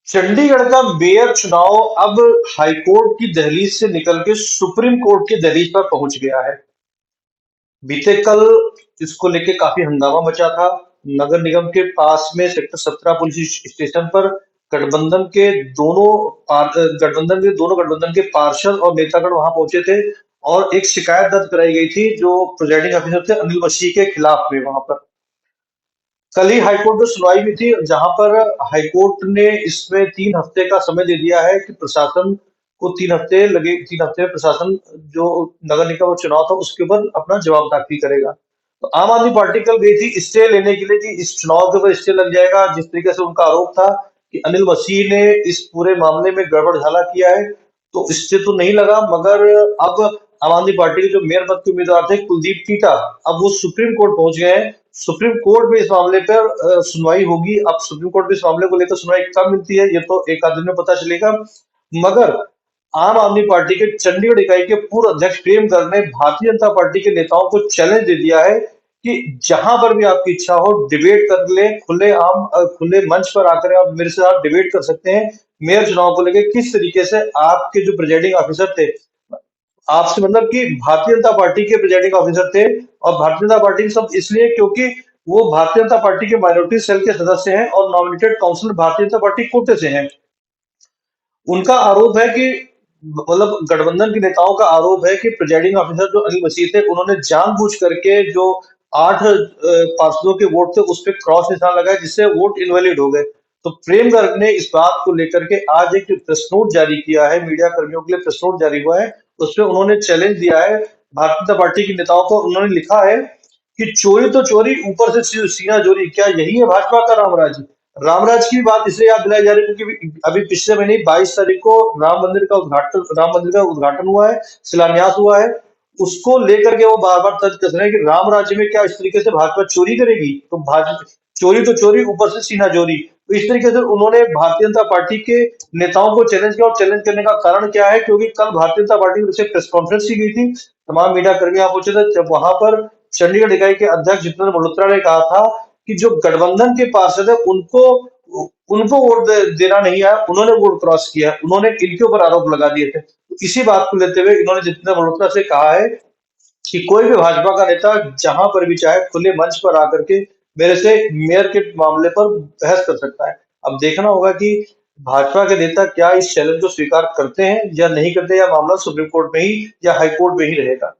चंडीगढ़ का मेयर चुनाव अब हाईकोर्ट की दहलीज से निकल के सुप्रीम कोर्ट की दहलीज पर पहुंच गया है। बीते कल इसको लेके काफी हंगामा मचा था। नगर निगम के पास में सेक्टर 17 पुलिस स्टेशन पर गठबंधन के दोनों गठबंधन के पार्षद और नेतागण वहां पहुंचे थे और एक शिकायत दर्ज कराई गई थी जो प्रिजाइडिंग ऑफिसर थे अनिल मसीह के खिलाफ में वहां पर। कल ही हाईकोर्ट में सुनवाई हुई थी जहां पर हाईकोर्ट ने इसमें 3 हफ्ते का समय दे दिया है कि प्रशासन को 3 हफ्ते में प्रशासन जो नगर निगम का चुनाव था उसके ऊपर अपना जवाब दाखिल करेगा। तो आम आदमी पार्टी कल गई थी स्टे लेने के लिए कि इस चुनाव के ऊपर स्टे लग जाएगा, जिस तरीके से उनका आरोप था कि अनिल मसीह ने इस पूरे मामले में गड़बड़ झाला किया है। तो स्टे तो नहीं लगा, मगर अब आम आदमी पार्टी के जो मेयर पद के उम्मीदवार थे कुलदीप टीटा, अब वो सुप्रीम कोर्ट पहुंच गए हैं। सुप्रीम कोर्ट में इस मामले पर सुनवाई होगी। अब सुप्रीम कोर्ट में इस मामले को लेकर सुनवाई कब मिलती है ये तो एक आध दिन में पता चलेगा। मगर आम आदमी पार्टी के चंडीगढ़ इकाई के पूर्व अध्यक्ष प्रेम गर्ग ने भारतीय जनता पार्टी के नेताओं को चैलेंज दे दिया है कि जहां पर भी आपकी इच्छा हो डिबेट कर ले, खुले मंच पर आकर आप मेरे से आप डिबेट कर सकते हैं। मेयर चुनाव को लेकर किस तरीके से आपके जो प्रिजाइडिंग ऑफिसर थे, आपसे मतलब कि भारतीय जनता पार्टी के प्रिजाइडिंग ऑफिसर थे, और भारतीय जनता पार्टी के सब इसलिए क्योंकि वो भारतीय जनता पार्टी के माइनॉरिटी सेल के सदस्य हैं और nominated councillor Bharatiya Janata party कोटे से हैं। उनका आरोप है कि मतलब गठबंधन के नेताओं का आरोप है कि प्रिजाइडिंग ऑफिसर जो अनिल मसीह थे उन्होंने जानबूझ करके जो 8 पार्षदों के वोट थे उस पे क्रॉस निशान लगाया जिससे वोट इनवैलिड हो गए। तो प्रेम गर्ग ने इस बात को लेकर के आज एक प्रेस नोट जारी किया है, मीडिया कर्मियों के लिए प्रेस नोट जारी हुआ है। उसमें उन्होंने चैलेंज दिया है भारतीय जनता पार्टी के नेताओं को। उन्होंने लिखा है कि चोरी तो चोरी, ऊपर से सीना चोरी, क्या यही है भाजपा का रामराज? रामराज की बात इसलिए याद दिलाई जा रही है क्योंकि अभी पिछले महीने 22 तारीख को राम मंदिर का उद्घाटन हुआ है, शिलान्यास हुआ है। उसको लेकर के वो बार बार तर्ज कस रहे हैं कि राम राज्य में क्या इस तरीके से भाजपा चोरी करेगी? तो भाजपा चोरी तो चोरी, ऊपर से सीना चोरी। तो इस तरीके से उन्होंने भारतीय जनता पार्टी के नेताओं को चैलेंज किया, और चैलेंज करने का कारण क्या है क्योंकि कल भारतीय जनता पार्टी की तरफ से प्रेस कॉन्फ्रेंस की गई थी, तमाम मीडिया कर्मी यहाँ पहुंचे थे। जब वहां पर चंडीगढ़ इकाई के अध्यक्ष जितेंद्र मल्होत्रा ने कहा था कि जो गठबंधन के पार्षद है उनको उनको वोट देना नहीं आया, उन्होंने वोट क्रॉस किया, उन्होंने इनके ऊपर आरोप लगा दिए थे। तो इसी बात को लेते हुए इन्होंने जितेंद्र मल्होत्रा से कहा है कि कोई भी भाजपा का नेता जहां पर भी चाहे खुले मंच पर आकर के मेरे से मेयर के मामले पर बहस कर सकता है। अब देखना होगा कि भाजपा के नेता क्या इस चैलेंज को स्वीकार करते हैं या नहीं करते, या मामला सुप्रीम कोर्ट में ही या हाई कोर्ट में ही रहेगा।